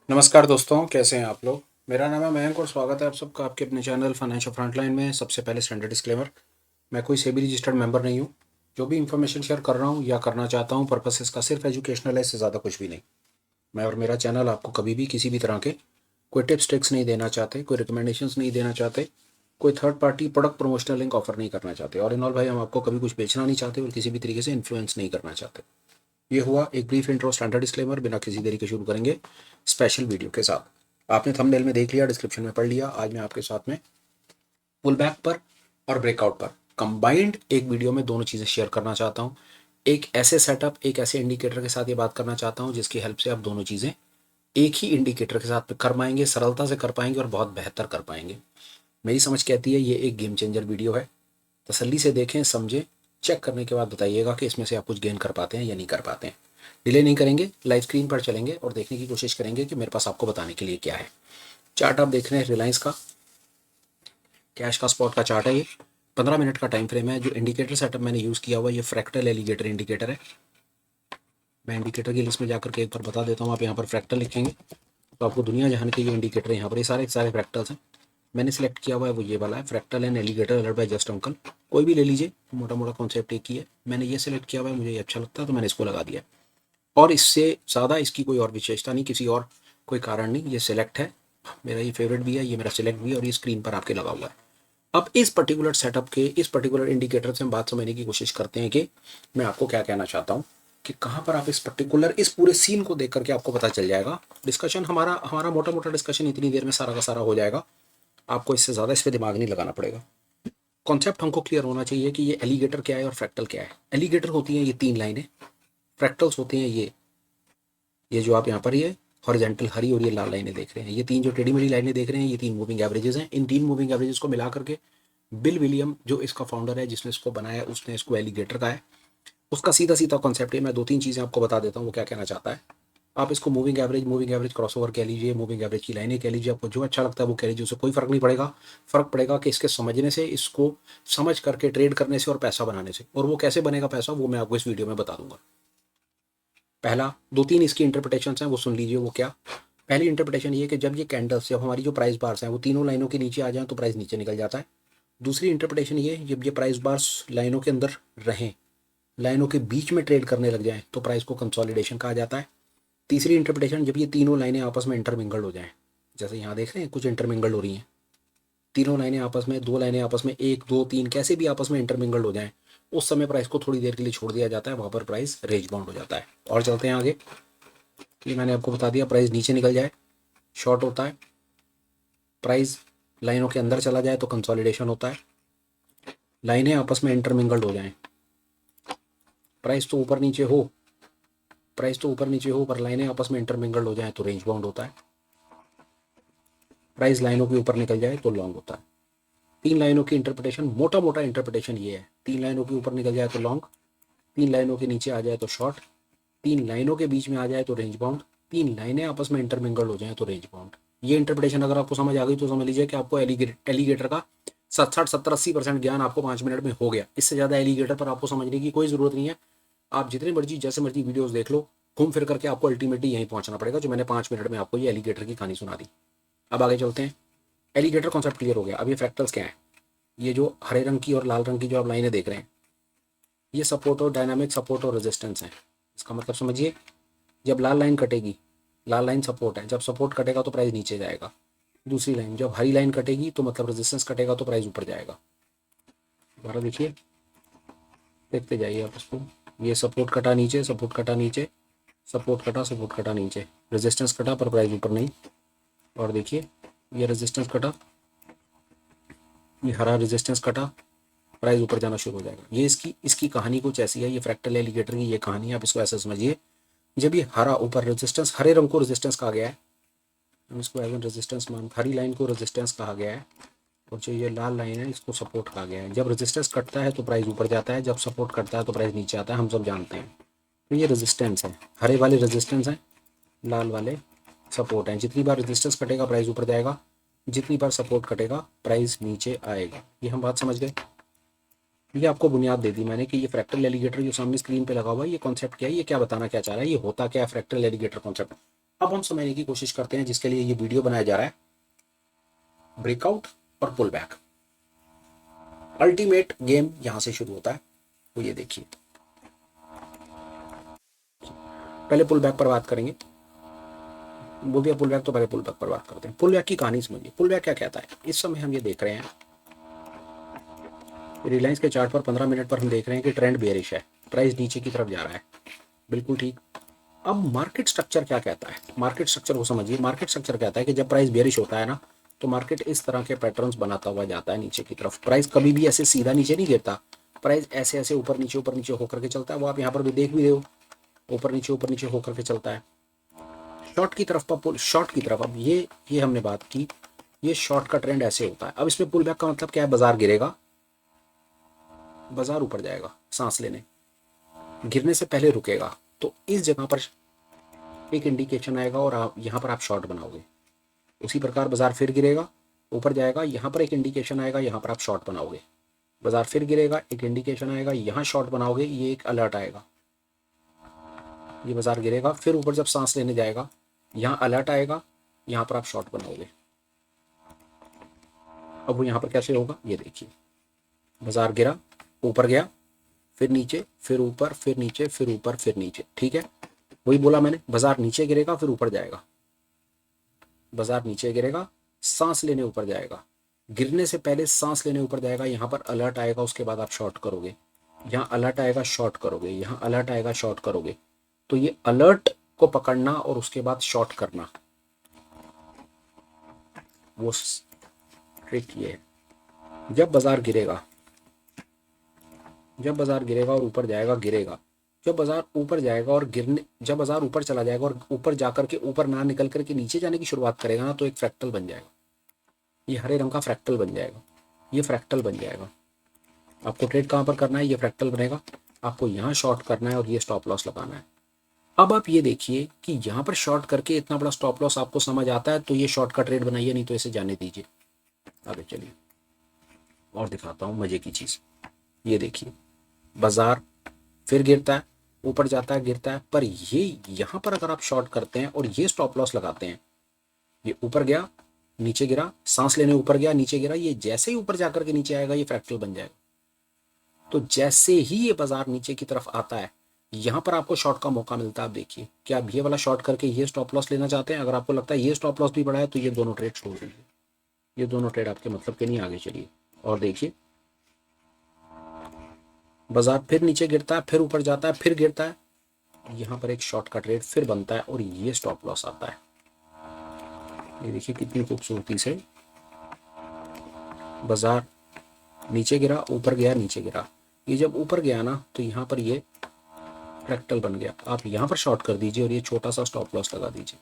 नमस्कार दोस्तों, कैसे हैं आप लोग। मेरा नाम है मयंक और स्वागत है आप सबका आपके अपने चैनल फाइनेंशियल फ्रंटलाइन में। सबसे पहले स्टैंडर्ड डिस्क्लेमर, मैं कोई सेबी रजिस्टर्ड मेंबर नहीं हूँ। जो भी इन्फॉर्मेशन शेयर कर रहा हूँ या करना चाहता हूँ, पर्पस इसका सिर्फ एजुकेशनल है, इससे ज़्यादा कुछ भी नहीं। मैं और मेरा चैनल आपको कभी भी किसी भी तरह के कोई टिप्स ट्रिक्स नहीं देना चाहते, कोई रिकमेंडेशंस नहीं देना चाहते, कोई third party product promotional link offer नहीं करना चाहते, और इन ऑल भाई हम आपको कभी कुछ बेचना नहीं चाहते और किसी भी तरीके से इन्फ्लुएंस नहीं करना चाहते। ये हुआ एक ब्रीफ इंट्रो, स्टैंडर्ड डिस्क्लेमर। बिना किसी देरी के शुरू करेंगे स्पेशल वीडियो के साथ। आपने थंबनेल में देख लिया, डिस्क्रिप्शन में पढ़ लिया। आज मैं आपके साथ में पुल बैक पर और ब्रेकआउट पर कंबाइंड एक वीडियो में दोनों चीज़ें शेयर करना चाहता हूँ। एक ऐसे सेटअप, एक ऐसे इंडिकेटर के साथ ये बात करना चाहता हूँ जिसकी हेल्प से आप दोनों चीज़ें एक ही इंडिकेटर के साथ कर पाएंगे, सरलता से कर पाएंगे और बहुत बेहतर कर पाएंगे। मेरी समझ कहती है ये एक गेम चेंजर वीडियो है। तसल्ली से देखें, समझें, चेक करने के बाद बताइएगा कि इसमें से आप कुछ गेन कर पाते हैं या नहीं कर पाते हैं। डिले नहीं करेंगे, लाइव स्क्रीन पर चलेंगे और देखने की कोशिश करेंगे कि मेरे पास आपको बताने के लिए क्या है। चार्ट आप देख रहे हैं रिलायंस का, कैश का स्पॉट का चार्ट है। ये 15 मिनट का टाइम फ्रेम है। जो इंडिकेटर सेटअप मैंने यूज़ किया हुआ ये फ्रैक्टल एलिगेटर इंडिकेटर है। मैं इंडिकेटर की लिस्ट में जाकर के एक बार बता देता हूँ। आप यहाँ पर फ्रैक्टल लिखेंगे तो आपको दुनिया जहान के ये इंडिकेटर यहाँ पर, ये सारे सारे फ्रैक्टल्स हैं। मैंने सिलेक्ट किया हुआ है वो ये वाला है, fractal and alligator alert by just uncle. कोई भी ले लीजिए, मोटा मोटा कॉन्सेप्ट एक ही है। मैंने ये सिलेक्ट किया हुआ है, मुझे ये अच्छा लगता है तो मैंने इसको लगा दिया। और इससे ज़्यादा इसकी कोई और विशेषता नहीं, किसी और कोई कारण नहीं। ये सिलेक्ट है, मेरा ये फेवरेट भी है, ये मेरा सिलेक्ट भी है और ये स्क्रीन पर आपके लगा हुआ है। अब इस पर्टिकुलर सेटअप के, इस पर्टिकुलर इंडिकेटर से हम बात समझने की कोशिश करते हैं कि मैं आपको क्या कहना चाहता हूँ, कि कहाँ पर आप इस पर्टिकुलर, इस पूरे सीन को देख करके आपको पता चल जाएगा। डिस्कशन हमारा हमारा मोटा मोटा डिस्कशन इतनी देर में सारा का सारा हो जाएगा। आपको इससे ज़्यादा इस पर दिमाग नहीं लगाना पड़ेगा। कॉन्सेप्ट हमको क्लियर होना चाहिए कि ये एलिगेटर क्या है और फ्रैक्टल क्या है। एलिगेटर होती हैं ये 3 लाइनें, फ्रैक्टल्स होते हैं ये जो आप यहाँ पर ये हॉरिजॉन्टल हरी और ये लाल लाइनें देख रहे हैं, ये 3 जो टेढ़ी मेढ़ी लाइनें देख रहे हैं, ये 3 मूविंग एवरेजेस हैं। इन 3 मूविंग एवरेजेस को मिला करके बिल विलियम, जो इसका फाउंडर है, जिसने इसको बनाया, उसने इसको एलिगेटर कहा है। उसका सीधा सीधा कॉन्सेप्ट है। मैं 2-3 चीज़ें आपको बता देता हूँ वो क्या कहना चाहता है। आप इसको मूविंग एवरेज क्रॉसओवर कह लीजिए, मूविंग एवरेज की लाइनें कह लीजिए, आपको जो अच्छा लगता है वो कह लीजिए, उससे कोई फ़र्क नहीं पड़ेगा। फ़र्क पड़ेगा कि इसके समझने से, इसको समझ करके ट्रेड करने से और पैसा बनाने से। और वो कैसे बनेगा पैसा, वो मैं आपको इस वीडियो में बता दूंगा। पहला 2-3 इसकी इंटरप्रिटेशंस हैं, वो सुन लीजिए। वो क्या? पहली इंटरप्रिटेशन ये कि जब ये कैंडल्स, जब हमारी जो प्राइस बार्स हैं वो तीनों लाइनों के नीचे आ जाएं तो प्राइस नीचे निकल जाता है। दूसरी इंटरप्रिटेशन ये, जब ये प्राइस बार्स लाइनों के अंदर रहें, लाइनों के बीच में ट्रेड करने लग जाएं तो प्राइस को कंसोलिडेशन कहा जाता है। तीसरी इंटरप्रिटेशन, जब ये तीनों लाइनें आपस में इंटरमिंगल्ड हो जाएं, जैसे यहाँ देख रहे हैं कुछ इंटरमिंगल्ड हो रही हैं, तीनों लाइनें आपस में, 2 लाइनें आपस में, 1 2 3 कैसे भी आपस में इंटरमिंगल्ड हो जाएं, उस समय प्राइस को थोड़ी देर के लिए छोड़ दिया जाता है। वहाँ पर प्राइस रेंज बाउंड हो जाता है। और चलते हैं आगे। ये मैंने आपको बता दिया, प्राइस नीचे निकल जाए शॉर्ट होता है, प्राइस लाइनों के अंदर चला जाए तो कंसोलिडेशन होता है, लाइनें आपस में इंटरमिंगल्ड हो जाएं, प्राइस तो ऊपर नीचे हो, पर लाइनें आपस में इंटरमिंगल्ड हो जाएं तो रेंज बाउंड होता है, प्राइस लाइनों के ऊपर निकल जाए तो लॉन्ग होता है। 3 लाइनों की इंटरप्रिटेशन, मोटा मोटा इंटरप्रिटेशन ये है। 3 लाइनों के ऊपर निकल जाए तो लॉन्ग, 3 लाइनों के नीचे आ जाए तो शॉर्ट, 3 लाइनों के बीच में आ जाए तो रेंज बाउंड, 3 लाइनें आपस में इंटरमिंगल्ड हो जाए तो रेंज बाउंड। ये इंटरप्रिटेशन अगर आपको समझ आ गई तो समझ लीजिए कि आपको एलिगेटर का 60-70-80% ज्ञान आपको 5 मिनट में हो गया। इससे ज़्यादा एलिगेटर पर आपको समझने की कोई ज़रूरत नहीं है। आप जितने मर्जी, जैसे मर्जी वीडियोस देख लो, घूम फिर करके आपको अल्टीमेटली यहीं पहुंचना पड़ेगा, जो मैंने 5 मिनट में आपको ये एलिगेटर की कहानी सुना दी। अब आगे चलते हैं। एलिगेटर कॉन्सेप्ट क्लियर हो गया। अब ये फ्रैक्टल्स क्या है? ये जो हरे रंग की और लाल रंग की जो आप लाइनें देख रहे हैं, ये सपोर्ट और डायनामिक सपोर्ट और रेजिस्टेंस है। इसका मतलब समझिए, जब लाल लाइन कटेगी, लाल लाइन सपोर्ट है, जब सपोर्ट कटेगा तो प्राइस नीचे जाएगा। दूसरी लाइन, जब हरी लाइन कटेगी तो मतलब रेजिस्टेंस कटेगा तो प्राइस ऊपर जाएगा। दोबारा देखिए, देखते जाइए आप इसको। ये सपोर्ट कटा नीचे, सपोर्ट कटा नीचे, सपोर्ट कटा, सपोर्ट कटा नीचे, रेजिस्टेंस कटा पर प्राइस ऊपर नहीं। और देखिए, ये रेजिस्टेंस कटा, ये हरा रेजिस्टेंस कटा, प्राइस ऊपर जाना शुरू हो जाएगा। ये इसकी इसकी कहानी कुछ ऐसी है। ये फ्रैक्टल एलिगेटर की ये कहानी है। आप इसको ऐसे समझिए, जब ये हरा ऊपर रेजिस्टेंस, हरे रंग को रेजिस्टेंस कहा गया है, हम इसको एज एन रेजिस्टेंस मान, हरी लाइन को रेजिस्टेंस कहा गया है, और जो ये लाल लाइन है इसको सपोर्ट कहा गया है। जब रेजिस्टेंस कटता है तो प्राइस ऊपर जाता है, जब सपोर्ट कटता है तो प्राइस नीचे आता है, हम सब जानते हैं। तो ये रेजिस्टेंस है, हरे वाले रेजिस्टेंस हैं, लाल वाले सपोर्ट हैं। जितनी बार रेजिस्टेंस कटेगा प्राइस ऊपर जाएगा, जितनी बार सपोर्ट कटेगा प्राइस नीचे आएगा। ये हम बात समझ गए। ये आपको बुनियाद दे दी मैंने कि ये फ्रैक्टल एलिगेटर जो सामने स्क्रीन पे लगा हुआ है, ये कॉन्सेप्ट क्या है, ये क्या बताना क्या चाह रहा है, ये होता क्या है फ्रैक्टल एलिगेटर कॉन्सेप्ट। अब हम समझने की कोशिश करते हैं, जिसके लिए ये वीडियो बनाया जा रहा है, ब्रेकआउट और पुल बैक। अल्टीमेट गेम यहां से शुरू होता है, तो ये देखिए। पहले पुल बैक पर बात करेंगे, वो भी पुल बैक, तो पहले पुल बैक पर बात करते हैं। पुल बैक की कहानी समझिए। पुल बैक क्या कहता है? इस समय हम ये देख रहे हैं, रिलायंस के चार्ट पर 15 मिनट पर हम देख रहे हैं कि ट्रेंड बेयरिश है, प्राइस नीचे की तरफ जा रहा है, बिल्कुल ठीक। अब मार्केट स्ट्रक्चर क्या कहता है? मार्केट स्ट्रक्चर को समझिए। मार्केट स्ट्रक्चर कहता है कि जब प्राइस बेयरिश होता है ना, तो मार्केट इस तरह के पैटर्न्स बनाता हुआ जाता है नीचे की तरफ। प्राइस कभी भी ऐसे सीधा नीचे नहीं गिरता, प्राइस ऐसे ऐसे ऊपर नीचे होकर के चलता है। वो आप यहाँ पर भी देख भी रहे हो, ऊपर नीचे होकर के चलता है। शॉर्ट की तरफ पर, शॉर्ट की तरफ, अब ये हमने बात की, ये शॉर्ट का ट्रेंड ऐसे होता है। अब इसमें पुल बैक का मतलब क्या है? बाजार गिरेगा, बाजार ऊपर जाएगा सांस लेने, गिरने से पहले रुकेगा, तो इस जगह पर एक इंडिकेशन आएगा और आप यहाँ पर आप शॉर्ट बनाओगे। उसी प्रकार बाजार फिर गिरेगा, ऊपर जाएगा, यहाँ पर एक इंडिकेशन आएगा, यहाँ पर आप शॉर्ट बनाओगे। बाजार फिर गिरेगा, एक इंडिकेशन आएगा, यहाँ शॉर्ट बनाओगे, ये एक अलर्ट आएगा। ये बाजार गिरेगा, फिर ऊपर जब सांस लेने जाएगा, यहाँ अलर्ट आएगा, यहाँ पर आप शॉर्ट बनाओगे। अब वो यहाँ पर कैसे होगा ये देखिए। बाजार गिरा, ऊपर गया, फिर नीचे, फिर ऊपर, फिर नीचे, फिर ऊपर, फिर नीचे, ठीक है। वही बोला मैंने, बाजार नीचे गिरेगा फिर ऊपर जाएगा, बाजार नीचे गिरेगा, सांस लेने ऊपर जाएगा, गिरने से पहले सांस लेने ऊपर जाएगा, यहाँ पर अलर्ट आएगा, उसके बाद आप शॉर्ट करोगे, यहाँ अलर्ट आएगा, शॉर्ट करोगे, यहाँ अलर्ट आएगा, शॉर्ट करोगे। तो ये अलर्ट को पकड़ना और उसके बाद शॉर्ट करना, वो ट्रिक ये है। जब बाजार गिरेगा, जब बाजार गिरेगा और ऊपर जाएगा, गिरेगा, जब बाजार ऊपर जाएगा और गिरने, जब बाजार ऊपर चला जाएगा और ऊपर जाकर के, ऊपर ना निकल करके नीचे जाने की शुरुआत करेगा ना, तो एक फ्रैक्टल बन जाएगा। ये हरे रंग का फ्रैक्टल बन जाएगा, ये फ्रैक्टल बन जाएगा। आपको ट्रेड कहाँ पर करना है? ये फ्रैक्टल बनेगा, आपको यहाँ शॉर्ट करना है और ये स्टॉप लॉस लगाना है। अब आप ये देखिए कि यहाँ पर शॉर्ट करके इतना बड़ा स्टॉप लॉस आपको समझ आता है, तो ये शॉर्ट का ट्रेड बनाइए, नहीं तो इसे जाने दीजिए। आगे चलिए और दिखाता हूँ मजे की चीज। ये देखिए, बाजार फिर गिरता है, ऊपर जाता है, गिरता है, पर ये यहाँ पर अगर आप शॉर्ट करते हैं और ये स्टॉप लॉस लगाते हैं, ये ऊपर गया, नीचे गिरा, सांस लेने ऊपर गया, नीचे गिरा, ये जैसे ही ऊपर जाकर के नीचे आएगा, ये फ्रैक्टल बन जाएगा। तो जैसे ही ये बाजार नीचे की तरफ आता है, यहाँ पर आपको शॉर्ट का मौका मिलता है। आप देखिए, क्या आप ये वाला शॉर्ट करके ये स्टॉप लॉस लेना चाहते हैं? अगर आपको लगता है ये स्टॉप लॉस भी बड़ा है, तो ये दोनों ट्रेड छोड़ दीजिए, ये दोनों ट्रेड आपके मतलब के नहीं। आगे चलिए और देखिए, बाजार फिर नीचे गिरता है, फिर ऊपर जाता है, फिर गिरता है, यहाँ पर एक शॉर्ट का ट्रेड फिर बनता है और ये स्टॉप लॉस आता है। ये देखिए कितनी खूबसूरती से बाजार नीचे गिरा, ऊपर गया, नीचे गिरा, ये जब ऊपर गया ना, तो यहाँ पर ये फ्रैक्टल बन गया। आप यहाँ पर शॉर्ट कर दीजिए और ये छोटा सा स्टॉप लॉस लगा दीजिए।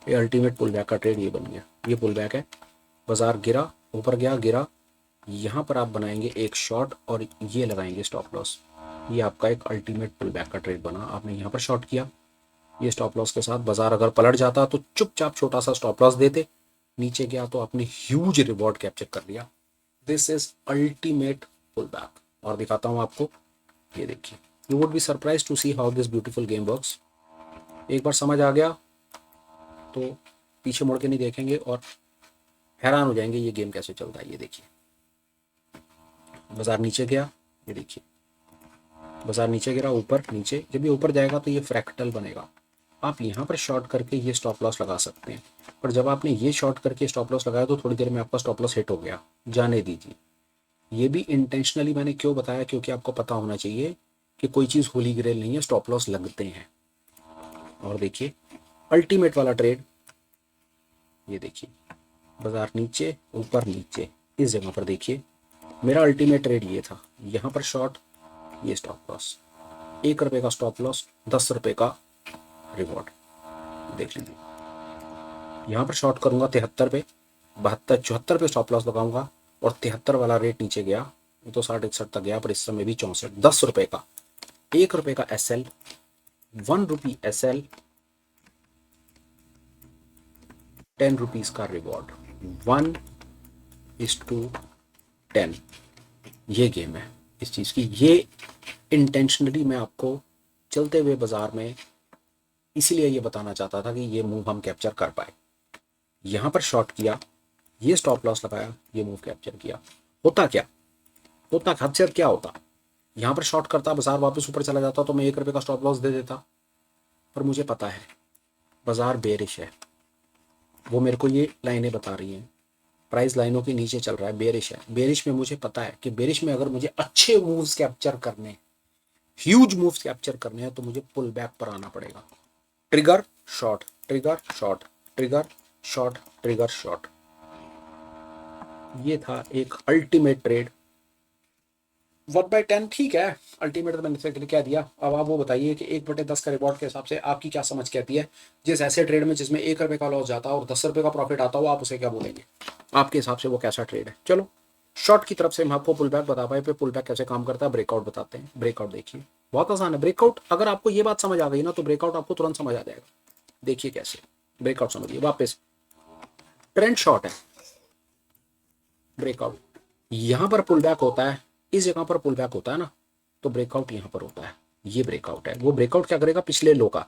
ये अल्टीमेट पुल बैक का ट्रेड ये बन गया। ये पुल बैक है, बाजार गिरा, ऊपर गया, गिरा, यहाँ पर आप बनाएंगे एक शॉर्ट और ये लगाएंगे स्टॉप लॉस। ये आपका एक अल्टीमेट पुल बैक का ट्रेड बना। आपने यहाँ पर शॉर्ट किया, ये स्टॉप लॉस के साथ, बाजार अगर पलट जाता तो चुपचाप छोटा सा स्टॉप लॉस देते, नीचे गया तो आपने ह्यूज रिवॉर्ड कैप्चर कर लिया। This is ultimate pull back. और दिखाता हूँ आपको, ये देखिए, you would be surprise to see how this beautiful game works. एक बार समझ आ गया तो पीछे मुड़ के नहीं देखेंगे और हैरान हो जाएंगे ये गेम कैसे चलता है। ये देखिए, बाजार नीचे गया, ये देखिए, बाजार नीचे गिरा, ऊपर, नीचे, जब ये ऊपर जाएगा तो ये फ्रैक्टल बनेगा। आप यहाँ पर शॉर्ट करके ये स्टॉप लॉस लगा सकते हैं, पर जब आपने ये शॉर्ट करके स्टॉप लॉस लगाया तो थोड़ी देर में आपका स्टॉप लॉस हिट हो गया, जाने दीजिए। ये भी इंटेंशनली मैंने क्यों बताया, क्योंकि आपको पता होना चाहिए कि कोई चीज़ होली ग्रेल नहीं है, स्टॉप लॉस लगते हैं। और देखिए अल्टीमेट वाला ट्रेड, ये देखिए, बाजार नीचे, ऊपर, नीचे, इस जगह पर देखिए, मेरा अल्टीमेट ट्रेड ये था। यहाँ पर शॉर्ट, ये स्टॉप लॉस, 1 रुपये का स्टॉप लॉस, 10 रुपये का रिवॉर्ड, देख लीजिए। यहाँ पर शॉर्ट करूंगा 73 पे, 72, 74 पे स्टॉप लॉस लगाऊंगा और 73 वाला रेट नीचे गया तो 60-61 तक गया, पर इस समय भी 64, 10 रुपये का, 1 रुपये का एस एल, 1 रुपी एस एल, 10 रुपीज का रिवॉर्ड, 1:10। ये गेम है इस चीज़ की। ये इंटेंशनली मैं आपको चलते हुए बाजार में इसीलिए ये बताना चाहता था कि ये मूव हम कैप्चर कर पाए। यहाँ पर शॉर्ट किया, ये स्टॉप लॉस लगाया, ये मूव कैप्चर किया। होता क्या, होता कैप्चर क्या होता, यहाँ पर शॉर्ट करता, बाजार वापस ऊपर चला जाता तो मैं 1 रुपये का स्टॉप लॉस दे देता। पर मुझे पता है बाजार बेरिश है, वो मेरे को ये लाइनें बता रही हैं, प्राइस लाइनों के नीचे चल रहा है, बेरिश है। बेरिश में मुझे पता है कि बेरिश में अगर मुझे अच्छे मूव्स कैप्चर करने, ह्यूज मूव्स कैप्चर करने हैं तो मुझे पुल बैक पर आना पड़ेगा। Trigger short, trigger short, trigger short, trigger short. ये था एक अल्टीमेट ट्रेड। 1/10 ठीक है, अल्टीमेट तो मैंने इसके लिए क्या दिया। अब आप वो बताइए कि 1/10 का रिवॉर्ड के हिसाब से आपकी क्या समझ कहती है। जिस ऐसे ट्रेड में जिसमें 1 रुपये का लॉस जाता है और 10 रुपये का प्रॉफिट आता हो, आप उसे क्या बोलेंगे, आपके हिसाब से वो कैसा ट्रेड है। चलो शॉर्ट की तरफ से हम आपको पुल बैक बता पाए, पे पुल बैक कैसे काम करता है, ब्रेकआउट बताते हैं। ब्रेकआउट देखिए, बहुत आसान है ब्रेकआउट। अगर आपको ये बात समझ आ गई ना तो ब्रेकआउट आपको तुरंत समझ आ जाएगा। देखिए कैसे ब्रेकआउट समझिए। वापस ट्रेंड शॉर्ट है, ब्रेकआउट यहां पर पुल बैक होता है, इस जगह पर पुल बैक होता है ना, तो ब्रेकआउट यहां पर होता है। ये ब्रेकआउट है। वो ब्रेकआउट क्या करेगा, पिछले लो का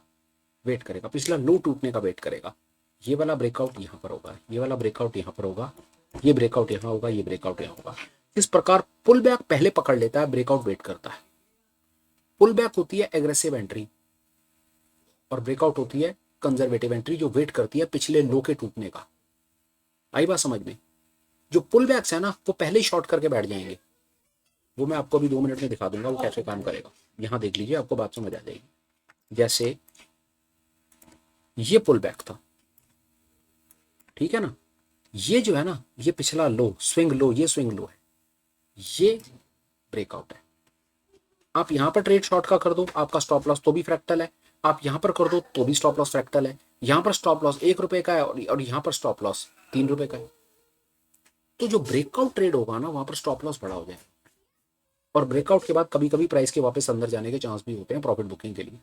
वेट करेगा, पिछला लो टूटने का वेट करेगा। ये वाला ब्रेकआउट यहां पर होगा, ये वाला ब्रेकआउट यहां पर होगा, ये ब्रेकआउट यहां होगा, ये ब्रेकआउट यहां होगा। इस प्रकार पुल बैक पहले पकड़ लेता है, ब्रेकआउट वेट करता है। पुल बैक होती है एग्रेसिव एंट्री और ब्रेकआउट होती है कंजर्वेटिव एंट्री, जो वेट करती है पिछले लो के टूटने का। आई बात समझ में। जो पुल बैक्स है ना वो पहले ही शॉर्ट करके बैठ जाएंगे, वो मैं आपको अभी 2 मिनट में दिखा दूंगा वो कैसे काम करेगा। यहां देख लीजिए, आपको बात समझ आ जाएगी। जैसे ये पुल बैक था, ठीक है ना, ये जो है ना, ये पिछला लो, स्विंग लो, ये स्विंग लो है, ये ब्रेकआउट है। आप यहां पर ट्रेड शॉर्ट का कर दो, आपका स्टॉप लॉस तो भी फ्रैक्टल है। आप यहां पर कर दो तो भी स्टॉप लॉस फ्रैक्टल है। यहां पर स्टॉप लॉस 1 रुपए का है और यहां पर स्टॉप लॉस 3 रुपए का है। तो जो ब्रेकआउट ट्रेड होगा ना, वहां पर स्टॉप लॉस बड़ा हो जाए और ब्रेकआउट के बाद कभी कभी प्राइस के वापस अंदर जाने के चांस भी होते हैं प्रॉफिट बुकिंग के लिए।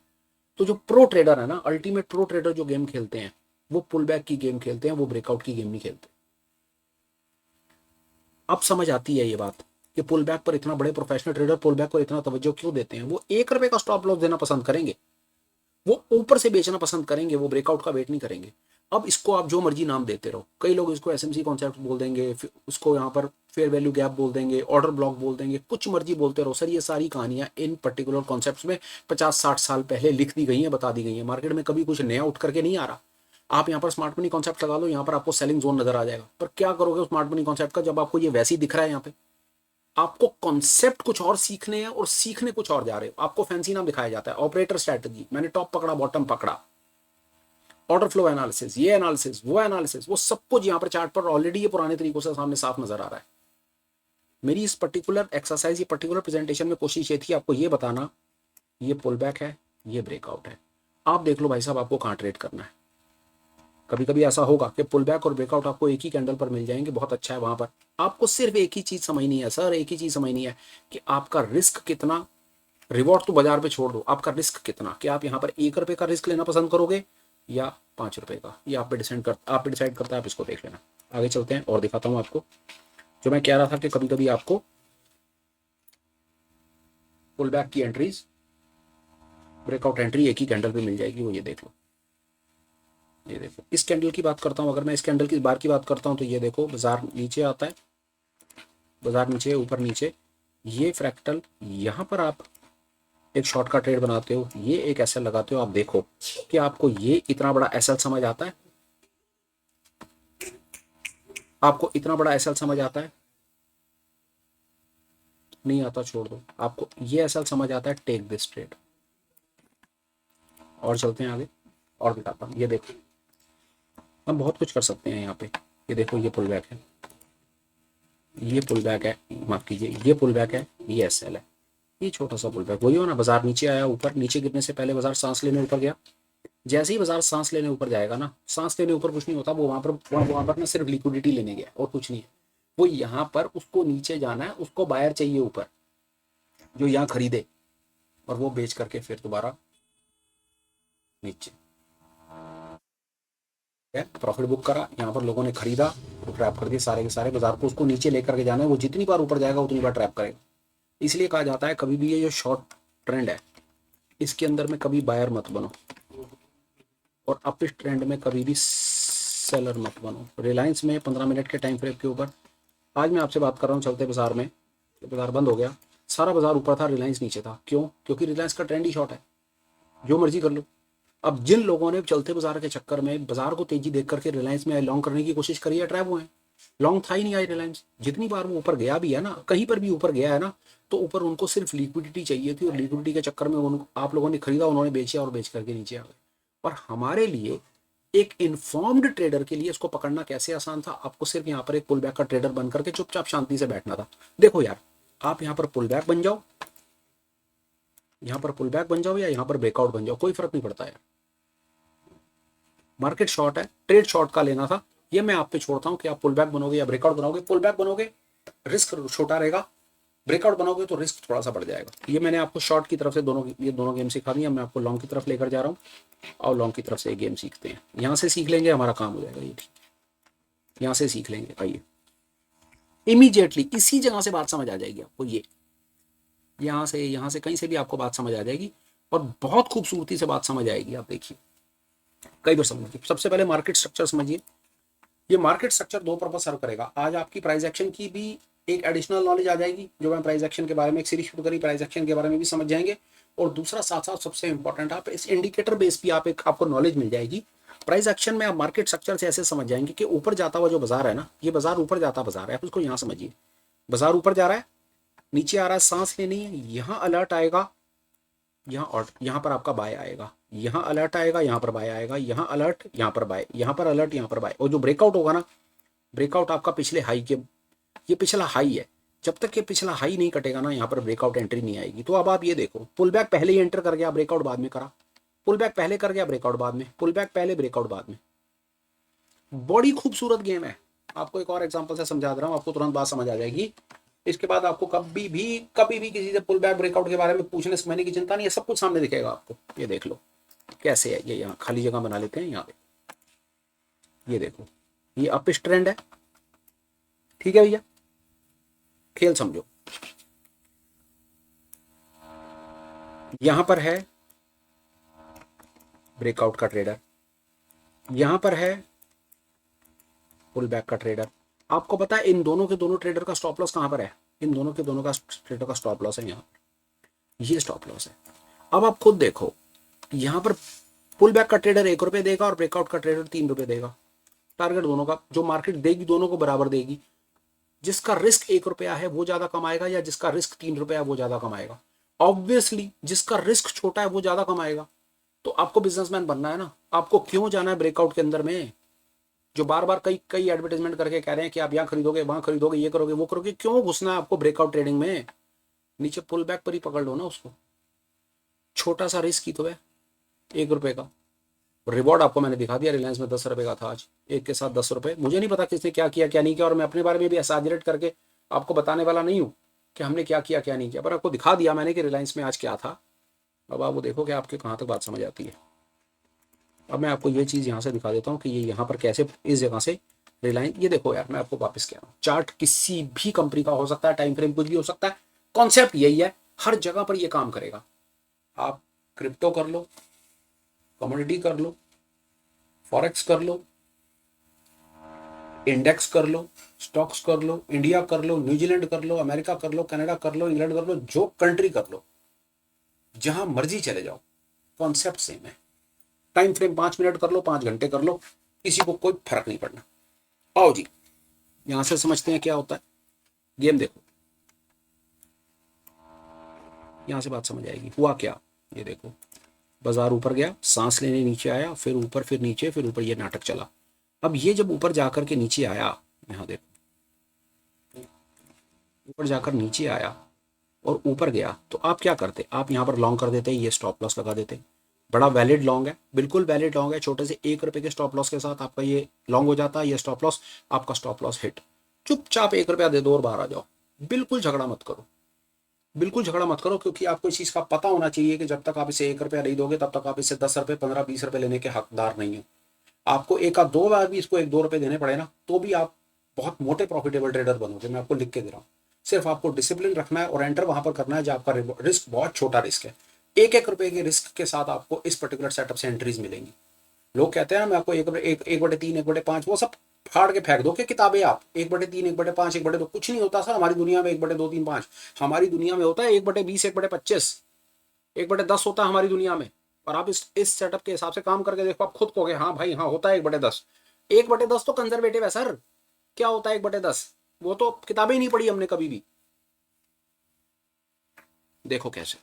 तो जो प्रो ट्रेडर है ना, अल्टीमेट प्रो ट्रेडर जो गेम खेलते हैं, वो पुल बैक की गेम खेलते हैं, वो ब्रेकआउट की गेम नहीं खेलते। अब समझ आती है ये बात कि पुल बैक पर इतना बड़े प्रोफेशनल ट्रेडर पुल बैक पर इतना तवज्जो क्यों देते हैं। वो 1 रुपए का स्टॉप लॉस देना पसंद करेंगे, वो ऊपर से बेचना पसंद करेंगे, वो ब्रेकआउट का वेट नहीं करेंगे। अब इसको आप जो मर्जी नाम देते रहो, कई लोग इसको एसएमसी कॉन्सेप्ट बोल देंगे, उसको यहाँ पर फेयर वैल्यू गैप बोल देंगे, ऑर्डर ब्लॉक बोल देंगे, कुछ मर्जी बोलते रहो। सर ये सारी कहानियां इन पर्टिकुलर कॉन्सेप्ट्स में 50-60 साल पहले लिख दी गई हैं, बता दी गई हैं। मार्केट में कभी कुछ नया उठ करके नहीं आ रहा। आप यहाँ पर स्मार्ट मनी कॉन्सेप्ट लगा लो, यहाँ पर आपको सेलिंग जोन नजर आ जाएगा। पर क्या करोगे स्मार्ट मनी कॉन्सेप्ट का, जब आपको ये वैसे ही दिख रहा है। यहाँ पे आपको कॉन्सेप्ट कुछ और सीखने हैं और सीखने कुछ और जा रहे हो। आपको फैंसी नाम दिखाया जाता है, ऑपरेटर स्ट्रैटेजी, मैंने टॉप पकड़ा बॉटम पकड़ा, ऑर्डर फ्लो एनालिसिस, ये एनालिसिस, वो एनालिसिस, वो सब कुछ यहाँ पर चार्ट पर ऑलरेडी ये पुराने तरीकों से सामने साफ नजर आ रहा है। मेरी इस पर्टिकुलर एक्सरसाइज, ये पर्टिकुलर प्रेजेंटेशन में कोशिश ये थी आपको ये बताना, ये पुल बैक है, ये ब्रेकआउट है। आप देख लो भाई साहब आपको कहाँ ट्रेड करना है। कभी कभी ऐसा होगा कि पुल बैक और ब्रेकआउट आपको एक ही कैंडल पर मिल जाएंगे, बहुत अच्छा है। वहां पर आपको सिर्फ एक ही चीज समझनी है सर, एक ही चीज समझनी है कि आपका रिस्क कितना। रिवॉर्ड तो बाजार पे छोड़ दो, आपका रिस्क कितना, कि आप यहाँ पर 1 रुपए का रिस्क लेना पसंद करोगे या 5 रुपए का, ये आप पे डिसाइड करता है। आप इसको देख लेना। आगे चलते हैं और दिखाता हूँ आपको। जो मैं कह रहा था कि कभी कभी आपको पुल बैक की एंट्रीज, ब्रेकआउट एंट्री एक ही कैंडल पे मिल जाएगी, वो ये देख लो। ये देखो इस कैंडल की बात करता हूँ, अगर मैं इस कैंडल की बार की बात करता हूँ तो ये देखो बाजार नीचे आता है, बाजार नीचे, ऊपर नीचे, ये फ्रैक्टल। यहाँ पर आप एक शॉर्ट का ट्रेड बनाते हो, ये एक एसएल लगाते हो। आप देखो कि आपको ये इतना बड़ा एसएल समझ आता है, आपको इतना बड़ा एसएल समझ आता है, नहीं आता छोड़ दो। आपको ये एसएल समझ आता है, टेक दिस ट्रेड। और चलते हैं आगे और दिखाता हूँ। ये देखो हम बहुत कुछ कर सकते हैं यहाँ पे। ये देखो ये पुल बैक है, ये पुल बैक है, माफ कीजिए ये पुल बैक है, ये एसएल है, ये छोटा सा पुल बैक। वही हो ना, बाजार नीचे आया, ऊपर नीचे गिरने से पहले बाजार सांस लेने ऊपर गया। जैसे ही बाजार सांस लेने ऊपर जाएगा ना, सांस लेने ऊपर कुछ नहीं होता, वो वहां पर ना सिर्फ लिक्विडिटी लेने गया और कुछ नहीं है। वो यहाँ पर उसको नीचे जाना है, उसको बायर चाहिए ऊपर जो यहाँ खरीदे और वो बेच करके फिर दोबारा नीचे प्रॉफिट बुक करा। यहाँ पर लोगों ने खरीदा तो ट्रैप कर दिए सारे के सारे। बाजार को उसको नीचे लेकर के जाना है, वो जितनी बार ऊपर जाएगा उतनी बार ट्रैप करेगा। इसलिए कहा जाता है कभी भी ये जो शॉर्ट ट्रेंड है इसके अंदर में कभी बायर मत बनो। और अप ट्रेंड में कभी भी सेलर मत बनो। रिलायंस में 15 मिनट के टाइम फ्रेम के ऊपर आज मैं आपसे बात कर रहा हूँ, चलते बाजार में बाजार बंद हो गया, सारा बाजार ऊपर था, रिलायंस नीचे था। क्यों? क्योंकि रिलायंस का ट्रेंड ही शॉर्ट है, जो मर्जी कर लो। अब जिन लोगों ने चलते बाजार के चक्कर में बाजार को तेजी देख करके रिलायंस में लॉन्ग करने की कोशिश करी है, ट्रैप हुए हैं। लॉन्ग था ही नहीं आज रिलायंस। जितनी बार वो ऊपर गया भी है ना, कहीं पर भी ऊपर गया है ना, तो ऊपर उनको सिर्फ लिक्विडिटी चाहिए थी और लिक्विडिटी के चक्कर में उनको आप लोगों ने खरीदा, उन्होंने बेचा और बेच करके नीचे आ गए। और हमारे लिए एक इन्फॉर्म्ड ट्रेडर के लिए इसको पकड़ना कैसे आसान था, आपको सिर्फ यहाँ पर एक पुल बैक का ट्रेडर बन करके चुपचाप शांति से बैठना था। देखो यार, आप यहाँ पर पुल बैक बन जाओ, यहाँ पर पुल बैक बन जाओ या यहाँ पर ब्रेकआउट बन जाओ, कोई फर्क नहीं पड़ता यार। मार्केट शॉर्ट है, ट्रेड शॉर्ट का लेना था, ये मैं आप पे छोड़ता हूँ कि आप पुल बैक बनोगे या ब्रेकआउट बनोगे। पुल बैक बनोगे रिस्क छोटा रहेगा, ब्रेकआउट बनोगे तो रिस्क थोड़ा सा बढ़ जाएगा। ये मैंने आपको शॉर्ट की तरफ से ये दोनों गेम सिखा दिया, मैं आपको लॉन्ग की तरफ लेकर जा रहा हूँ। और लॉन्ग की तरफ से एक गेम सीखते हैं, यहाँ से सीख लेंगे, हमारा काम हो जाएगा ये। ठीक, यहाँ से सीख लेंगे। आइए, इमीडिएटली इसी जगह से बात समझ आ जाएगी आपको। ये यहाँ से कहीं से भी आपको बात समझ आ जाएगी और बहुत खूबसूरती से बात समझ आएगी। आप देखिए, कई बार समझिए। सबसे पहले मार्केट स्ट्रक्चर समझिए। ये मार्केट स्ट्रक्चर दो पर्पज सर्व करेगा। आज आपकी प्राइस एक्शन की भी एक एडिशनल नॉलेज आ जाएगी, जो मैं प्राइस एक्शन के बारे में एक सीरीज शुरू करी, प्राइस एक्शन के बारे में भी समझ जाएंगे। और दूसरा साथ साथ सबसे इंपॉर्टेंट, आप इस इंडिकेटर बेस भी आपको नॉलेज मिल जाएगी। प्राइस एक्शन में आप मार्केट स्ट्रक्चर से ऐसे समझ जाएंगे कि ऊपर जाता हुआ जो बाजार है ना, ये बाजार ऊपर जाता बाजार है, आप उसको यहाँ समझिए। बाजार ऊपर जा रहा है, नीचे आ रहा है, सांस लेनी है, यहाँ अलर्ट आएगा, यहाँ पर आपका बाय आएगा, यहाँ अलर्ट आएगा, यहाँ पर बाय आएगा, यहाँ अलर्ट, यहाँ पर बाय, यहाँ पर अलर्ट, यहाँ पर बाय। और जो ब्रेकआउट होगा ना, ब्रेकआउट आपका पिछले हाई के, ये पिछला हाई है, जब तक ये पिछला हाई नहीं कटेगा ना, यहाँ पर ब्रेकआउट एंट्री नहीं आएगी। तो अब आप ये देखो, पुल बैक पहले ही एंटर कर गया, ब्रेकआउट बाद में करा, पुल बैक पहले कर गया, ब्रेकआउट बाद में, पुल बैक पहले, ब्रेकआउट बाद में। बड़ी खूबसूरत गेम है। आपको एक और एग्जांपल से समझा दे रहा हूँ, आपको तुरंत बात समझ आ जाएगी। इसके बाद आपको कभी भी किसी से पुल बैक ब्रेकआउट के बारे में पूछने समझने की चिंता नहीं है, सब कुछ सामने दिखेगा आपको। ये देख लो कैसे है। ये यहाँ खाली जगह बना लेते हैं, यहाँ देखो, ये देखो, ये अपिश ट्रेंड है। ठीक है भैया, खेल समझो। यहां पर है ब्रेकआउट का ट्रेडर, यहां पर है पुल बैक का ट्रेडर। आपको पता है इन दोनों के दोनों ट्रेडर का स्टॉप लॉस कहां पर है? इन दोनों के दोनों का ट्रेडर का स्टॉप लॉस है यहाँ, ये स्टॉप लॉस है। अब आप खुद देखो, यहां पर पुल बैक का ट्रेडर ₹1 देगा और ब्रेकआउट का ट्रेडर ₹3 देगा। टारगेट दोनों का जो मार्केट देगी दोनों को बराबर देगी। जिसका रिस्क ₹1 है वो ज्यादा कमाएगा या जिसका रिस्क ₹3 है वो ज्यादा कमाएगा? ऑब्वियसली जिसका रिस्क छोटा है वो ज्यादा कमाएगा। तो आपको बिजनेसमैन बनना है ना, आपको क्यों जाना है ब्रेकआउट के अंदर में? जो बार बार कई एडवर्टाइजमेंट करके कह रहे हैं कि आप यहाँ खरीदोगे, वहां खरीदोगे, ये करोगे, वो करोगे, क्यों घुसना है आपको ब्रेकआउट ट्रेडिंग में? नीचे पुल बैक पर ही पकड़ लो ना उसको। छोटा सा रिस्क ही तो है, ₹1 का। रिवॉर्ड आपको मैंने दिखा दिया, रिलायंस में ₹10 का था आज, एक के साथ ₹10। मुझे नहीं पता किसने क्या किया क्या नहीं किया, और मैं अपने बारे में भी एग्जैजरेट करके आपको बताने वाला नहीं हूँ कि हमने क्या किया क्या नहीं किया, पर आपको दिखा दिया मैंने कि रिलायंस में आज क्या था। अब आप वो देखो कि आपके कहाँ तक बात समझ आती है। अब मैं आपको ये चीज़ यहाँ से दिखा देता हूँ कि ये यहाँ पर कैसे इस जगह से रिलायंस, ये देखो यार, मैं आपको वापस कह रहा हूँ, चार्ट किसी भी कंपनी का हो सकता है, टाइम फ्रेम कुछ भी हो सकता है, कॉन्सेप्ट यही है, हर जगह पर ये काम करेगा। आप क्रिप्टो कर लो, कमोडिटी कर लो, फॉरेक्स कर लो, इंडेक्स कर लो, स्टॉक्स कर लो, इंडिया कर लो, न्यूजीलैंड कर लो, अमेरिका कर लो, कनाडा कर लो, इंग्लैंड कर लो, जो कंट्री कर लो, जहां मर्जी चले जाओ, कॉन्सेप्ट सेम है। टाइम फ्रेम 5 मिनट कर लो, 5 घंटे कर लो, किसी को कोई फर्क नहीं पड़ना। आओ जी, यहां से समझते हैं क्या होता है। गेम देखो, यहां से बात समझ आएगी। हुआ क्या, ये देखो, बाजार ऊपर गया, सांस लेने नीचे आया, फिर ऊपर, फिर नीचे, फिर ऊपर, ये नाटक चला। अब ये जब ऊपर जाकर के नीचे आया, यहां देखो, ऊपर जाकर नीचे आया और ऊपर गया, तो आप क्या करते? आप यहाँ पर लॉन्ग कर देते, ये स्टॉप लॉस लगा देते। बड़ा वैलिड लॉन्ग है, बिल्कुल वैलिड लॉन्ग है। छोटे से ₹1 के स्टॉप लॉस के साथ आपका ये लॉन्ग हो जाता है, ये स्टॉप लॉस, आपका स्टॉप लॉस हिट। चुपचाप ₹1 दे दो और बाहर आ जाओ। बिल्कुल झगड़ा मत करो, बिल्कुल झगड़ा मत करो, क्योंकि आपको इस चीज़ का पता होना चाहिए कि जब तक आप इसे ₹1 नहीं दोगे तब तक आप इसे ₹10, ₹15, ₹20 लेने के हकदार नहीं हो। आपको एक आध दो बार भी इसको ₹1-2 देने पड़े ना, तो भी आप बहुत मोटे प्रॉफिटेबल ट्रेडर बनोगे। मैं आपको लिख के दे रहा हूँ। सिर्फ आपको डिसिप्लिन रखना है और एंटर वहां पर करना है जब आपका रिस्क बहुत छोटा रिस्क है। ₹1 के रिस्क के साथ आपको इस पर्टिकुलर सेटअप से एंट्रीज मिलेंगी। लोग कहते हैं मैं आपको 1/3 1/5 वो सब फाड़ के फेंक दो कि किताबें आप 1/3 1/5 1/2 कुछ नहीं होता सर हमारी दुनिया में 1/2 3 5 हमारी दुनिया में होता है 1/20 1/25 1/10 होता है हमारी दुनिया में। और आप इस सेटअप के हिसाब से काम करके देखो आप खुद कहोगे हाँ भाई हाँ होता है 1/10। 1/10 तो कंजर्वेटिव है सर। क्या होता है 1/10? वो तो किताबें ही नहीं पढ़ी हमने कभी भी। देखो कैसे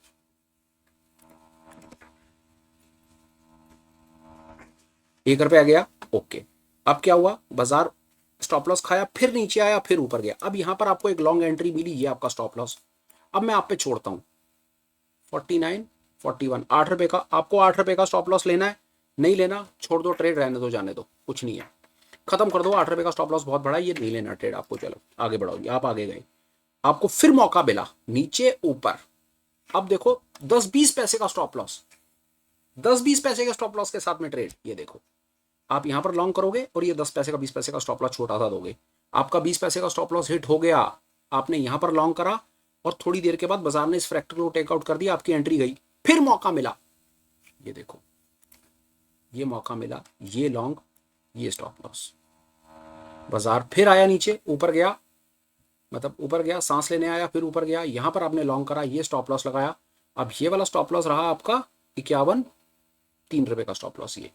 1 रुपया गया, ओके। अब क्या हुआ, बाजार स्टॉप लॉस खाया, फिर नीचे आया, फिर ऊपर गया। अब यहां पर आपको एक लॉन्ग एंट्री मिली, ये आपका स्टॉप लॉस। अब मैं आप पे छोड़ता हूं 49 41 8 रुपए का। आपको 8 रुपए का स्टॉप लॉस लेना है, नहीं लेना छोड़ दो, ट्रेड रहने दो, जाने दो, कुछ नहीं है, खत्म कर दो। 8 रुपए का स्टॉप लॉस बहुत बड़ा है, ये नहीं लेना ट्रेड आपको, चलो आगे बढ़ाओ। आप आगे गए, आपको फिर मौका मिला नीचे ऊपर। अब देखो 10-20 पैसे का स्टॉप लॉस, 10-20 पैसे के स्टॉप लॉस के साथ में ट्रेड, ये देखो आप यहां पर लॉन्ग करोगे और ये 10 पैसे का 20 पैसे का स्टॉप लॉस छोटा सा दोगे। आपका 20 पैसे का स्टॉप लॉस हिट हो गया, आपने यहां पर लॉन्ग करा और थोड़ी देर के बाद बाजार ने इस फ्रैक्टर को टेकआउट कर दिया, आपकी एंट्री गई, फिर मौका मिला, ये देखो ये मौका मिला, ये लॉन्ग, ये स्टॉप लॉस। बाजार फिर आया नीचे, ऊपर गया, मतलब ऊपर गया, सांस लेने आया, फिर ऊपर गया, यहां पर आपने लॉन्ग करा, ये स्टॉप लॉस लगाया। अब ये वाला स्टॉप लॉस रहा आपका 51 3 रुपए का स्टॉप लॉस, ये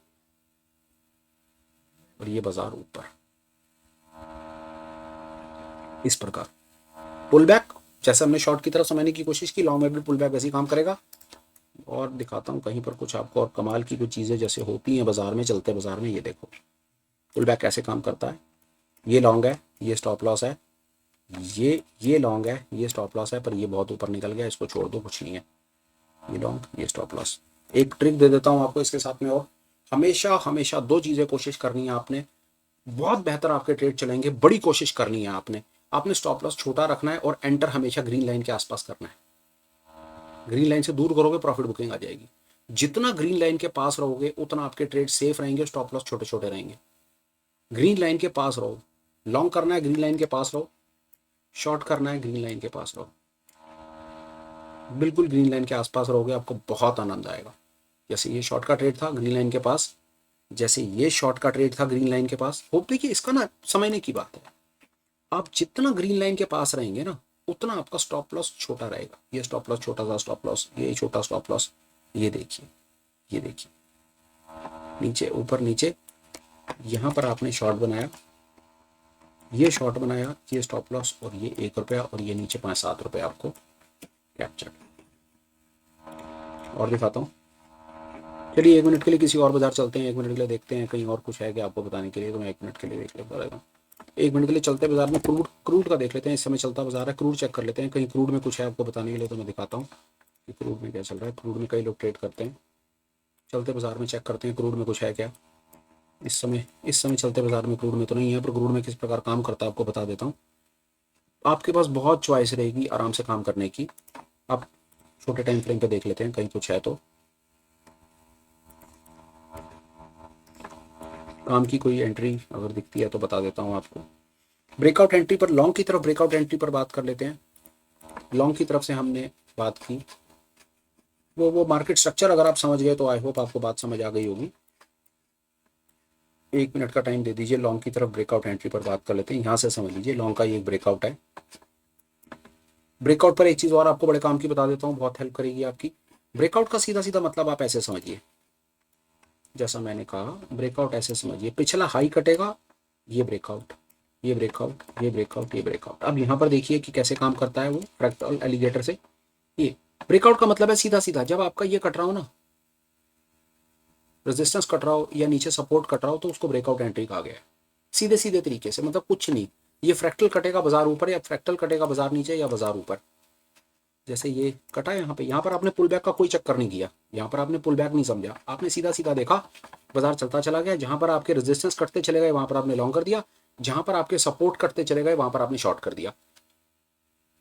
और ये बाजार ऊपर इस प्रकार पुल बैक। जैसे हमने शॉर्ट की तरफ समझने की कोशिश की, लॉन्ग में भी पुल बैक वैसे ही काम करेगा। और दिखाता हूं कहीं पर कुछ आपको और कमाल की कुछ चीजें जैसे होती हैं बाजार में, चलते बाजार में, ये देखो पुल बैक कैसे काम करता है। ये लॉन्ग है, ये स्टॉप लॉस है, ये लॉन्ग है, ये स्टॉप लॉस है, पर ये बहुत ऊपर निकल गया, इसको छोड़ दो, कुछ नहीं है, ये लॉन्ग, ये स्टॉप लॉस। एक ट्रिक दे देता हूं आपको इसके साथ में, और हमेशा हमेशा दो चीजें कोशिश करनी है आपने, बहुत बेहतर आपके ट्रेड चलेंगे। बड़ी कोशिश करनी है आपने, आपने स्टॉप लॉस छोटा रखना है और एंटर हमेशा ग्रीन लाइन के आसपास करना है। ग्रीन लाइन से दूर करोगे प्रॉफिट बुकिंग आ जाएगी। जितना ग्रीन लाइन के पास रहोगे उतना आपके ट्रेड सेफ रहेंगे, स्टॉप लॉस छोटे छोटे रहेंगे। ग्रीन लाइन के पास रहो, लॉन्ग करना है ग्रीन लाइन के पास रहो, शॉर्ट करना है ग्रीन लाइन के पास रहो। बिल्कुल ग्रीन लाइन के आसपास रहोगे, आपको बहुत आनंद आएगा। जैसे ये शॉर्ट का ट्रेड था ग्रीन लाइन के पास, जैसे ये शॉर्ट का ट्रेड था ग्रीन लाइन के पास। होप देखिए इसका ना समझने की बात है, आप जितना ग्रीन लाइन के पास रहेंगे ना उतना आपका स्टॉप लॉस छोटा रहेगा। ये स्टॉप लॉस छोटा सा स्टॉप लॉस, ये छोटा स्टॉप लॉस, ये देखिए, ये देखिए नीचे ऊपर नीचे, यहां पर आपने शॉर्ट बनाया, ये शॉर्ट बनाया, ये स्टॉप लॉस, और ये 1 रुपया, और ये नीचे 5-7 रुपए आपको कैप्चर। और दिखाता हूँ, चलिए 1 मिनट के लिए किसी और बाजार चलते हैं, 1 मिनट के लिए देखते हैं कहीं और कुछ है क्या आपको बताने के लिए, तो मैं 1 मिनट के लिए देख लेता हूँ। 1 मिनट के लिए चलते बाजार में, क्रूड का देख लेते हैं, इस समय चलता बाजार है, क्रूड चेक कर लेते हैं, कहीं क्रूड में कुछ है आपको बताने के लिए, तो मैं दिखाता हूँ कि क्रूड में क्या चल रहा है। क्रूड में कई लोग ट्रेड करते हैं, चलते बाजार में चेक करते हैं क्रूड में कुछ है क्या। इस समय चलते बाजार में क्रूड में तो नहीं है, पर क्रूड में किस प्रकार काम करता है आपको बता देता हूँ। आपके पास बहुत चॉइस रहेगी आराम से काम करने की। आप छोटे टाइम फ्रेम पे देख लेते हैं कहीं कुछ है तो, काम की कोई एंट्री अगर दिखती है तो बता देता हूँ आपको। ब्रेकआउट एंट्री पर, लॉन्ग की तरफ ब्रेकआउट एंट्री पर बात कर लेते हैं। लॉन्ग की तरफ से हमने बात की, वो मार्केट स्ट्रक्चर अगर आप समझ गए तो आई होप आपको बात समझ आ गई होगी। 1 मिनट का टाइम दे दीजिए, लॉन्ग की तरफ ब्रेकआउट एंट्री पर बात कर लेते हैं। यहां से समझ लीजिए लॉन्ग का ये एक ब्रेकआउट है। ब्रेकआउट पर एक चीज और आपको बड़े काम की बता देता हूँ, बहुत हेल्प करेगी आपकी। ब्रेकआउट का सीधा सीधा मतलब आप ऐसे समझिए, जैसा मैंने कहा ब्रेकआउट ऐसे समझिए, पिछला हाई कटेगा, ये ब्रेकआउट, ये ब्रेकआउट, ये ब्रेकआउट, ये ब्रेकआउट। अब यहाँ पर देखिए कि कैसे काम करता है वो फ्रैक्टल एलिगेटर से। ये ब्रेकआउट का मतलब है सीधा सीधा, जब आपका ये कट रहा हो ना, रेजिस्टेंस कट रहा हो या नीचे सपोर्ट कट रहा हो, तो उसको ब्रेकआउट एंट्री कहा गया है। सीधे सीधे तरीके से, मतलब कुछ नहीं, ये फ्रैक्टल कटेगा बाजार ऊपर या फ्रैक्टल कटेगा बाजार नीचे या बाजार ऊपर। जैसे ये कटा यहाँ पर आपने पुल बैक का कोई चक्कर नहीं किया, यहाँ पर आपने पुल बैक नहीं समझा, आपने सीधा सीधा देखा बाजार चलता चला गया। जहां पर आपके रेजिस्टेंस कटते चले गए वहां पर आपने लॉन्ग कर दिया, जहां पर आपके सपोर्ट कटते चले गए वहां पर आपने शॉर्ट कर दिया।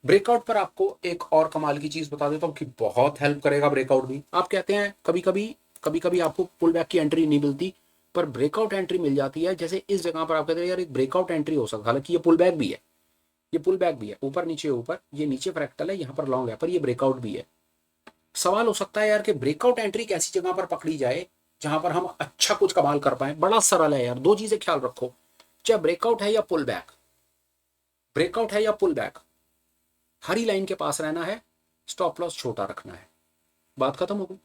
ब्रेकआउट पर आपको एक और कमाल की चीज बता देता हूँ कि बहुत हेल्प करेगा ब्रेकआउट भी। आप कहते हैं कभी कभी आपको पुल बैक की एंट्री नहीं मिलती, पर ब्रेकआउट एंट्री मिल जाती है। जैसे इस जगह पर आप कहते हैं यार एक ब्रेकआउट एंट्री हो सकता है, हालांकि ये पुल बैक भी है, ये पुल बैक भी है, ऊपर ऊपर, ये नीचे फ्रैक्टल है, यहाँ पर लॉन्ग है, पर ये ब्रेकआउट भी है। सवाल हो सकता है यार कि ब्रेकआउट एंट्री कैसी जगह पर पकड़ी जाए जहां पर हम अच्छा कुछ कमाल कर पाए। बड़ा सरल है यार, दो चीजें ख्याल रखो, चाहे ब्रेकआउट है या पुल बैक, ब्रेकआउट है या पुल बैक, हरी लाइन के पास रहना है, स्टॉप लॉस छोटा रखना है, बात खत्म हो गई।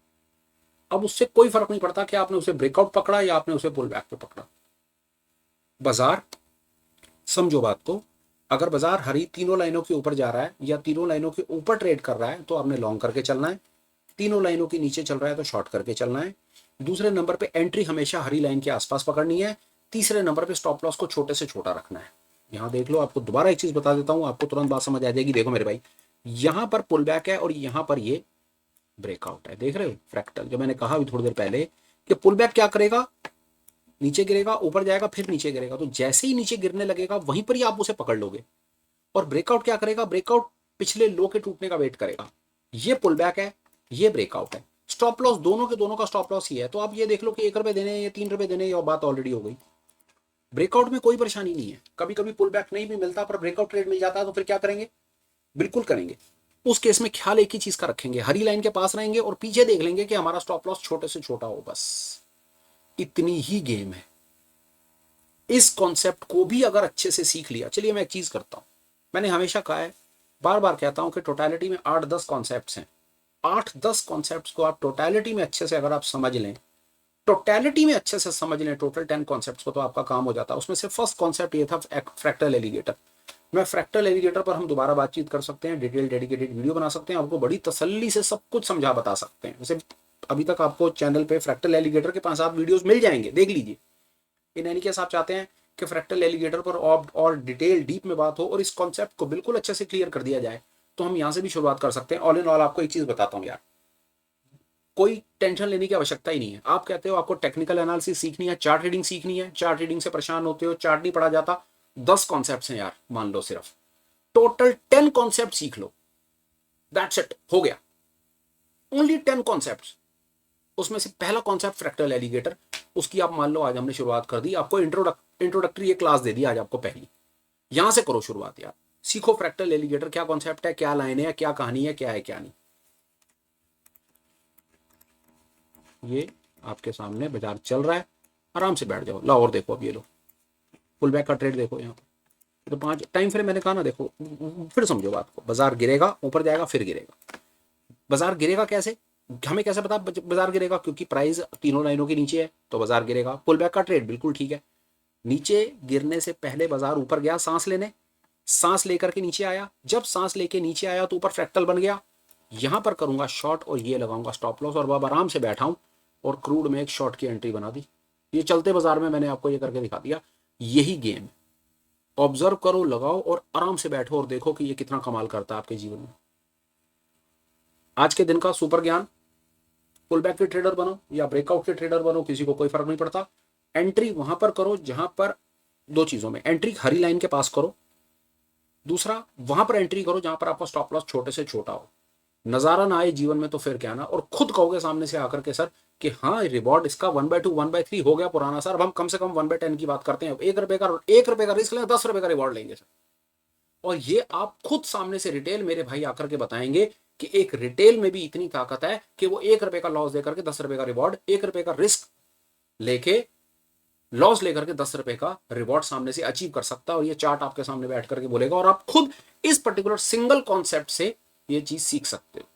अब उससे कोई फर्क नहीं पड़ता कि आपने उसे ब्रेकआउट पकड़ा या आपने उसे पुल बैक पे पकड़ा। बाजार, समझो बात को, अगर बाजार हरी तीनों लाइनों के ऊपर जा रहा है या तीनों लाइनों के ऊपर ट्रेड कर रहा है तो आपने लॉन्ग करके चलना है, तीनों लाइनों के नीचे चल रहा है तो शॉर्ट करके चलना है। दूसरे नंबर पे एंट्री हमेशा हरी लाइन के आसपास पकड़नी है। तीसरे नंबर पे स्टॉप लॉस को छोटे से छोटा रखना है। यहां देख लो, आपको दोबारा एक चीज बता देता हूं, आपको तुरंत बात समझ आ जाएगी। देखो मेरे भाई, यहां पर पुल बैक है और यहां पर ये ब्रेकआउट है, देख रहे हो फ्रैक्टल, जो मैंने कहा अभी थोड़ी देर पहले कि पुल बैक क्या करेगा, नीचे गिरेगा, ऊपर जाएगा, फिर नीचे गिरेगा, तो जैसे ही नीचे गिरने लगेगा वहीं पर ही आप उसे पकड़ लोगे। और ब्रेकआउट क्या करेगा, ब्रेकआउट पिछले लो के टूटने का वेट करेगा। ये पुल बैक है, ये ब्रेकआउट है। स्टॉप लॉस दोनों के दोनों का स्टॉप लॉस ही है। तो आप ये देख लो कि 1 रुपए देने या 3 रुपए देने, ये बात ऑलरेडी हो गई। ब्रेकआउट में कोई परेशानी नहीं है, कभी कभी पुल बैक नहीं भी मिलता पर ब्रेकआउट ट्रेड मिल जाता है तो फिर क्या करेंगे, बिल्कुल करेंगे। उस केस में ख्याल एक ही चीज का रखेंगे, हरी लाइन के पास रहेंगे और पीछे देख लेंगे कि हमारा स्टॉप लॉस छोटे से छोटा हो, बस इतनी ही गेम है। इस कॉन्सेप्ट को भी अगर अच्छे से सीख लिया, चलिए मैं एक चीज करता हूं, मैंने हमेशा कहा है, बार बार कहता हूं कि टोटलिटी में 8-10 कॉन्सेप्ट्स हैं। 8-10 कॉन्सेप्ट्स को आप टोटलिटी में अच्छे से अगर आप समझ लें, टोटलिटी में अच्छे से समझ लें टोटल 10 कॉन्सेप्ट्स को, तो आपका काम हो जाता है। उसमें से फर्स्ट कॉन्सेप्ट ये था फ्रैक्टल एलिगेटर। मैं फ्रैक्टल एलिगेटर पर हम दोबारा बातचीत कर सकते हैं, डिटेल डेडिकेटेड वीडियो बना सकते हैं, आपको बड़ी तसल्ली से सब कुछ समझा बता सकते हैं। वैसे अभी तक आपको चैनल पे फ्रैक्टल एलिगेटर के 5-7 वीडियोस मिल जाएंगे, देख लीजिए। इन एनी केस आप चाहते हैं कि फ्रैक्टल एलिगेटर पर और डिटेल डीप में बात हो और इस कॉन्सेप्ट को बिल्कुल अच्छे से क्लियर कर दिया जाए, तो हम यहां से भी शुरुआत कर सकते हैं। ऑल इन ऑल आपको एक चीज बताता हूं यार, कोई टेंशन लेने की आवश्यकता ही नहीं है। आप कहते हो आपको टेक्निकल एनालिसिस सीखनी है, चार्ट रीडिंग सीखनी है, चार्ट रीडिंग से परेशान होते हो, चार्ट नहीं पढ़ा जाता, 10 कॉन्सेप्ट्स हैं यार, मान लो सिर्फ टोटल 10 कॉन्सेप्ट सीख लो, दैट्स इट, हो गया। Only 10 concepts. उसमें से पहला कॉन्सेप्ट फ्रैक्टल एलिगेटर, उसकी आप मान लो आज हमने शुरुआत कर दी, आपको इंट्रोडक्टरी एक क्लास दे दी आज आपको पहली, यहां से करो शुरुआत यार, सीखो फ्रैक्टल एलिगेटर क्या कॉन्सेप्ट है, क्या लाइन है, क्या कहानी है, क्या है क्या नहीं। ये आपके सामने बाजार चल रहा है, आराम से बैठ जाओ, लाओ और देखो। अब ये लो पुल बैक का ट्रेड देखो, यहाँ तो 5 टाइम फ्रेम मैंने कहा ना, देखो फिर समझो बात को, बाजार गिरेगा, ऊपर जाएगा, फिर गिरेगा। बाजार गिरेगा कैसे, हमें कैसे पता बाजार गिरेगा, क्योंकि प्राइस तीनों लाइनों के नीचे है तो बाजार गिरेगा। पुल बैक का ट्रेड बिल्कुल ठीक है, नीचे गिरने से पहले बाजार ऊपर गया सांस लेने, सांस लेकर के नीचे आया, जब सांस लेके नीचे आया तो ऊपर फ्रैक्टल बन गया, यहां पर करूंगा शॉर्ट और ये लगाऊंगा स्टॉप लॉस और अब आराम से बैठा हूं और क्रूड में एक शॉर्ट की एंट्री बना दी। ये चलते बाजार में मैंने आपको ये करके दिखा दिया। यही गेम, ऑब्जर्व करो, लगाओ और आराम से बैठो और देखो कि ये कितना कमाल करता है आपके जीवन में। आज के दिन का सुपर ज्ञान, पुल बैक के ट्रेडर बनो या ब्रेकआउट के ट्रेडर बनो, किसी को कोई फर्क नहीं पड़ता। एंट्री वहां पर करो जहां पर, दो चीजों में, एंट्री हरी लाइन के पास करो, दूसरा वहां पर एंट्री करो जहां पर आपका स्टॉप लॉस छोटे से छोटा हो। नजारा ना आए जीवन में तो फिर क्या ना, और खुद कहोगे सामने से आकर के सर कि हाँ रिवॉर्ड इसका 1/2 1/3 हो गया पुराना सर, अब हम कम से कम 1/10 की बात करते हैं। 1 रुपए का रिस्क लें, 10 रुपए का रिवॉर्ड लेंगे सर। और ये आप खुद सामने से रिटेल मेरे भाई आकर के बताएंगे कि एक रिटेल में भी इतनी ताकत है कि वो 1 रुपए का लॉस देकर के 10 रुपए का रिवॉर्ड, 1 रुपए का रिस्क लेके लॉस लेकर के 10 रुपए का रिवॉर्ड सामने से अचीव कर सकता है। और ये चार्ट आपके सामने बैठ करके बोलेगा और आप खुद इस पर्टिकुलर सिंगल कॉन्सेप्ट से ये चीज सीख सकते हो।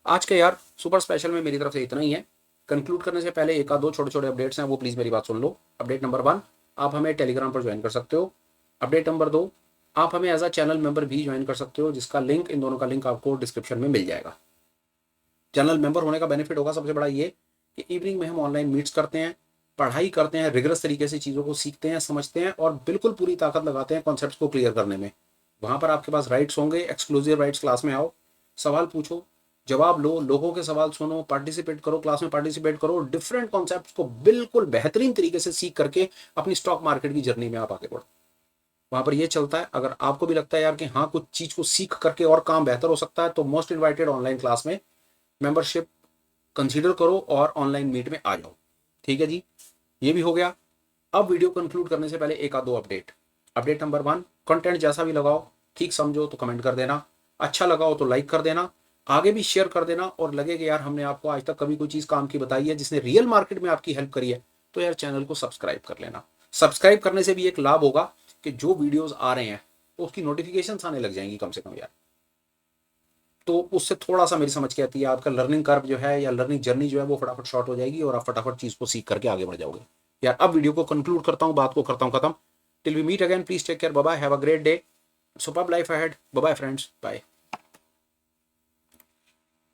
आज के यार सुपर स्पेशल में मेरी तरफ से इतना ही है। कंक्लूड करने से पहले एक आध दो छोटे छोटे अपडेट्स हैं, वो प्लीज मेरी बात सुन लो। अपडेट नंबर 1, आप हमें टेलीग्राम पर ज्वाइन कर सकते हो। अपडेट नंबर 2, आप हमें एज अ चैनल मेंबर भी ज्वाइन कर सकते हो, जिसका लिंक, इन दोनों का लिंक आपको डिस्क्रिप्शन में मिल जाएगा। चैनल मेंबर होने का बेनिफिट होगा सबसे बड़ा ये कि इवनिंग में हम ऑनलाइन मीट्स करते हैं, पढ़ाई करते हैं, रिगरस तरीके से चीज़ों को सीखते हैं, समझते हैं और बिल्कुल पूरी ताकत लगाते हैं कॉन्सेप्ट्स को क्लियर करने में। वहाँ पर आपके पास राइट्स होंगे, एक्सक्लूसिव राइट्स। क्लास में आओ, सवाल पूछो, जवाब लो, लोगों के सवाल सुनो, पार्टिसिपेट करो, क्लास में पार्टिसिपेट करो, डिफरेंट कॉन्सेप्ट्स को बिल्कुल बेहतरीन तरीके से सीख करके अपनी स्टॉक मार्केट की जर्नी में आप आगे बढ़ो। वहाँ पर ये चलता है। अगर आपको भी लगता है यार कि हाँ कुछ चीज़ को सीख करके और काम बेहतर हो सकता है, तो मोस्ट इन्वाइटेड ऑनलाइन क्लास में मेंबरशिप कंसीडर करो और ऑनलाइन मीट में आ जाओ। ठीक है जी, ये भी हो गया। अब वीडियो कंक्लूड करने से पहले एक आध दो अपडेट। अपडेट नंबर 1, कंटेंट जैसा भी लगाओ, ठीक समझो तो कमेंट कर देना, अच्छा लगाओ तो लाइक कर देना। आगे भी शेयर कर देना, और लगे कि यार हमने आपको आज तक कभी कोई चीज़ काम की बताई है जिसने रियल मार्केट में आपकी हेल्प करी है, तो यार चैनल को सब्सक्राइब कर लेना। सब्सक्राइब करने से भी एक लाभ होगा कि जो वीडियोस आ रहे हैं तो उसकी नोटिफिकेशंस आने लग जाएंगी कम से कम यार। तो उससे थोड़ा सा मेरी समझ के आती है आपका लर्निंग कर्व जो है या लर्निंग जर्नी जो है वो फटाफट शॉर्ट हो जाएगी और आप फटाफट चीज़ को सीख करके आगे बढ़ जाओगे। यार अब वीडियो को कंक्लूड करता हूँ, बात को करता हूँ खत्म। Till we meet again, please take care, bye bye, have a great day, superb life ahead, bye bye friends, bye.